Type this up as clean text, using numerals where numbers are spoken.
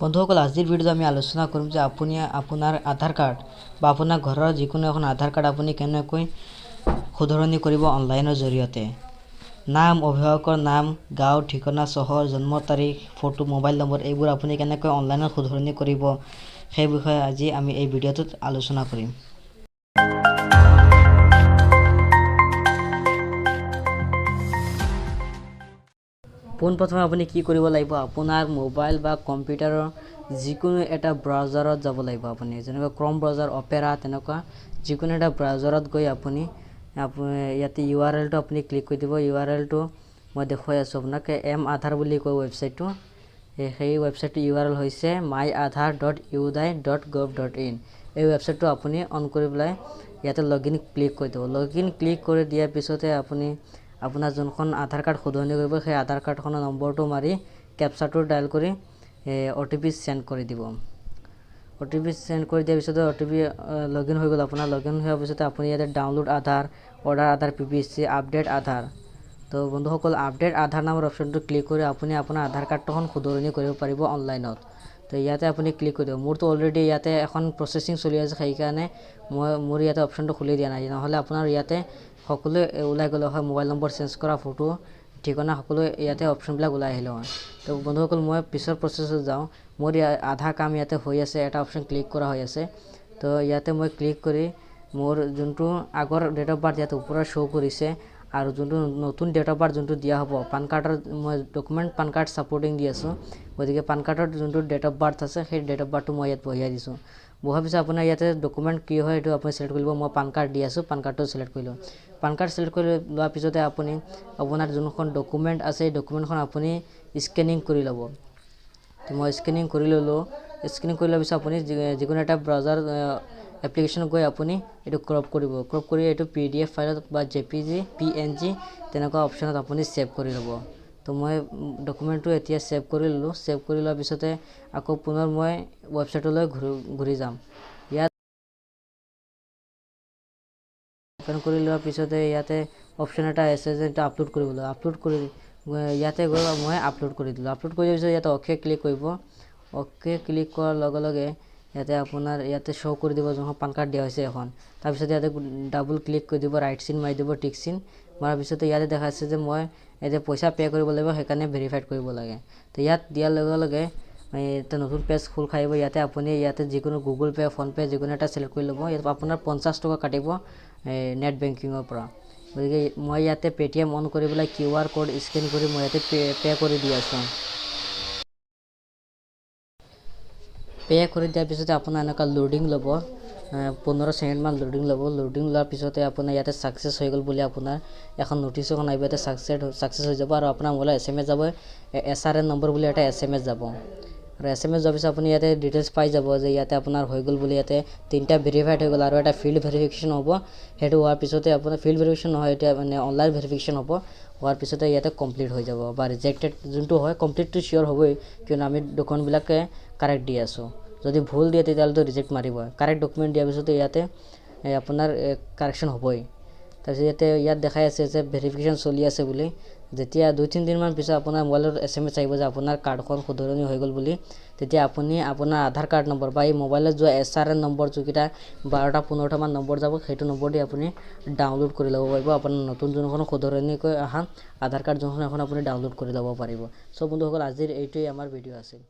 বন্ধুসকল আজিৰ ভিডিঅ'ত আমি আলোচনা কৰিম যে আপুনি আপোনাৰ আধাৰ কাৰ্ড বা আপোনাৰ ঘৰৰ যিকোনো এখন আধাৰ কাৰ্ড আপুনি কেনেকৈ শুধৰণি কৰিব অনলাইনৰ জৰিয়তে। নাম, অভিভাৱকৰ নাম, গাঁও, ঠিকনা, চহৰ, জন্ম তাৰিখ, ফটো, মোবাইল নম্বৰ এইবোৰ আপুনি কেনেকৈ অনলাইনত শুধৰণি কৰিব সেই বিষয়ে আজি আমি এই ভিডিঅ'টোত আলোচনা কৰিম। পোনপ্ৰথমে আপুনি কি কৰিব লাগিব, আপোনাৰ মোবাইল বা কম্পিউটাৰৰ যিকোনো এটা ব্ৰাউজাৰত যাব লাগিব। আপুনি যেনেকৈ ক্ৰম ব্ৰাউজাৰ, অপেৰা তেনেকুৱা যিকোনো এটা ব্ৰাউজাৰত গৈ আপুনি ইয়াতে URL-টো আপুনি ক্লিক কৰি দিব। URL-টো মই দেখুৱাই আছোঁ আপোনাক, Aadhaar বুলি কয় ৱেবছাইটটো। সেই ৱেবছাইটটোৰ URL হৈছে myaadhar.udai.gov.in। এই ৱেবছাইটটো আপুনি অন কৰি পেলাই ইয়াতে লগইন ক্লিক কৰি দিব। লগইন ক্লিক কৰি দিয়াৰ পিছতে আপুনি আপোনাৰ যোনখন আধাৰ কাৰ্ড শুধৰণি কৰিব সেই আধাৰ কাৰ্ডখনৰ নম্বৰটো মাৰি কেপচাটো ডায়াল কৰি OTP সেন্ড কৰি দিব। OTP সেন্ড কৰি দিয়াৰ পিছতে OTP লগইন হৈ গ'ল। আপোনাৰ লগইন হোৱাৰ পিছতে আপুনি ইয়াতে ডাউনলোড আধাৰ, অৰ্ডাৰ আধাৰ, PPC, আপডেট আধাৰ। তো বন্ধুসকল আপডেট আধাৰ নামৰ অপশ্যনটো ক্লিক কৰি আপুনি আপোনাৰ আধাৰ কাৰ্ডখন শুধৰণি কৰিব পাৰিব অনলাইনত। তো ইয়াতে আপুনি ক্লিক কৰি দিব। মোৰতো অলৰেডি ইয়াতে এখন প্ৰচেছিং চলি আছে, সেইকাৰণে মোৰ ইয়াতে অপশ্যনটো খুলি দিয়া নাই। নহ'লে আপোনাৰ ইয়াতে সকলোৱে ওলাই গ'লে হয়, মোবাইল নম্বৰ চেঞ্জ কৰা, ফটো, ঠিকনা সকলো ইয়াতে অপশ্যনবিলাক ওলাই আহিলে হয়। তো বন্ধুসকল মই পিছৰ প্ৰচেছত যাওঁ। মোৰ আধা কাম ইয়াতে হৈ আছে, এটা অপশ্যন ক্লিক কৰা হৈ আছে। তো ইয়াতে মই ক্লিক কৰি মোৰ যোনটো আগৰ ডেট অফ বাৰ্থ ইয়াতে ওপৰত শ্ব' কৰিছে আৰু যোনটো নতুন ডেট অফ বাৰ্থ যোনটো দিয়া হ'ব, পান কাৰ্ডৰ মই ডকুমেণ্ট পান কাৰ্ড ছাপৰ্টিং দি আছোঁ, গতিকে পান কাৰ্ডৰ যোনটো ডেট অফ বাৰ্থ আছে সেই ডেট অফ বাৰ্থটো মই ইয়াত বহাই দিছোঁ। বহাৰ পিছত আপোনাৰ ইয়াতে ডকুমেণ্ট কি হয় সেইটো আপুনি চিলেক্ট কৰি ল'ব। মই পান কাৰ্ড দি আছোঁ, পান কাৰ্ডটো চিলেক্ট কৰি লওঁ। পান কাৰ্ড চিলেক্ট কৰি লোৱাৰ পিছতে আপুনি আপোনাৰ যোনখন ডকুমেণ্ট আছে সেই ডকুমেণ্টখন আপুনি স্কেনিং কৰি ল'ব। তো মই স্কেনিং কৰি ল'লোঁ। স্কেনিং কৰি লোৱাৰ পিছত আপুনি যিকোনো এটা ব্ৰাউজাৰ এপ্লিকেশ্যন গৈ আপুনি এইটো ক্ৰপ কৰিব। ক্ৰপ কৰি এইটো PDF ফাইলত বা JPG, PNG তেনেকুৱা অপশ্যনত আপুনি ছেভ কৰি ল'ব। তো মই ডকুমেণ্টটো এতিয়া ছেভ কৰি ল'লোঁ। ছেভ কৰি লোৱাৰ পিছতে আকৌ পুনৰ মই ৱেবছাইটলৈ ঘূৰি যাম। ইয়াত অপেন কৰি লোৱাৰ পিছতে ইয়াতে অপশ্যন এটা আছে যে এটা আপলোড কৰিবলৈ। আপলোড কৰি ইয়াতে গৈ মই আপলোড কৰি দিলোঁ। আপলোড কৰি দিয়াৰ পিছত ইয়াতে অ'কে ক্লিক কৰিব। অ'কে ক্লিক কৰাৰ লগে লগে ইয়াতে আপোনাৰ ইয়াতে শ্ব' কৰি দিব যোনখন পান কাৰ্ড দিয়া হৈছে এখন। তাৰপিছত ইয়াতে ডাবল ক্লিক কৰি দিব, ৰাইট চিন মাৰি দিব, টিক চিন মাৰাৰ পিছতে ইয়াতে দেখাইছে যে মই এতিয়া পইচা পে' কৰিব লাগিব, সেইকাৰণে ভেৰিফাইড কৰিব লাগে। তো ইয়াত দিয়াৰ লগে লগে এটা নতুন পেজ খোল খাই আহিব। ইয়াতে আপুনি ইয়াতে যিকোনো গুগল পে', ফোনপে' যিকোনো এটা চিলেক্ট কৰি ল'ব। ইয়াত আপোনাৰ 50 টকা কাটিব নেট বেংকিঙৰ পৰা। গতিকে মই ইয়াতে পে'টিএম অন কৰি পেলাই QR কোড স্কেন কৰি মই ইয়াতে পে' কৰি দি আছোঁ। পে' কৰি দিয়াৰ পিছতে আপোনাৰ এনেকুৱা লোডিং ল'ব, 15 ছেকেণ্ডমান লোডিং ল'ব। লোডিং লোৱাৰ পিছতে আপোনাৰ ইয়াতে ছাকচেছ হৈ গ'ল বুলি আপোনাৰ এখন ন'টিছ এখন আহিব। ইয়াতে ছাকচেছ হৈ যাব আৰু আপোনাৰ মোবাইলত SMS যাব, SRN নম্বৰ বুলি এটা SMS যাব। আৰু SMS যোৱাৰ পিছত আপুনি ইয়াতে ডিটেইলছ পাই যাব যে ইয়াতে আপোনাৰ হৈ গ'ল বুলি। ইয়াতে 3টা ভেৰিফাইড হৈ গ'ল আৰু এটা ফিল্ড ভেৰিফিকেশ্যন হ'ব। সেইটো হোৱাৰ পিছতে আপোনাৰ ফিল্ড ভেৰিফিকেশ্যন নহয়, এতিয়া মানে অনলাইন ভেৰিফিকেশ্যন হ'ব। হোৱাৰ পিছতে ইয়াতে কমপ্লিট হৈ যাব বা ৰিজেক্টেড যোনটো হয়, কমপ্লিটটো চিয়'ৰ হ'বই, কিয়নো আমি ডকুমেণ্টবিলাকে কাৰেক্ট দি আছোঁ। যদি ভুল দিয়ে তেতিয়াহ'লেতো ৰিজেক্ট মাৰিবই। কাৰেক্ট ডকুমেণ্ট দিয়াৰ পিছতে ইয়াতে আপোনাৰ কাৰেকশ্যন হ'বই। তাৰপিছত ইয়াত দেখাই আছে যে ভেৰিফিকেশ্যন চলি আছে বুলি। যেতিয়া 2-3 দিনমান পিছত আপোনাৰ মোবাইলত SMS আহিব যে আপোনাৰ কাৰ্ডখন শুধৰণি হৈ গ'ল বুলি, তেতিয়া আপুনি আপোনাৰ আধাৰ কাৰ্ড নম্বৰ বা এই মোবাইলত যোৱা SRN নম্বৰ যোনকেইটা 12টা-15টামান নম্বৰ যাব, সেইটো নম্বৰ দি আপুনি ডাউনলোড কৰি ল'ব পাৰিব। আপোনাৰ নতুন যোনখন শুধৰণিকৈ অহা আধাৰ কাৰ্ড যোনখন এখন আপুনি ডাউনলোড কৰি ল'ব পাৰিব। চ' বন্ধুসকল আজিৰ এইটোৱেই আমাৰ ভিডিঅ' আছিল।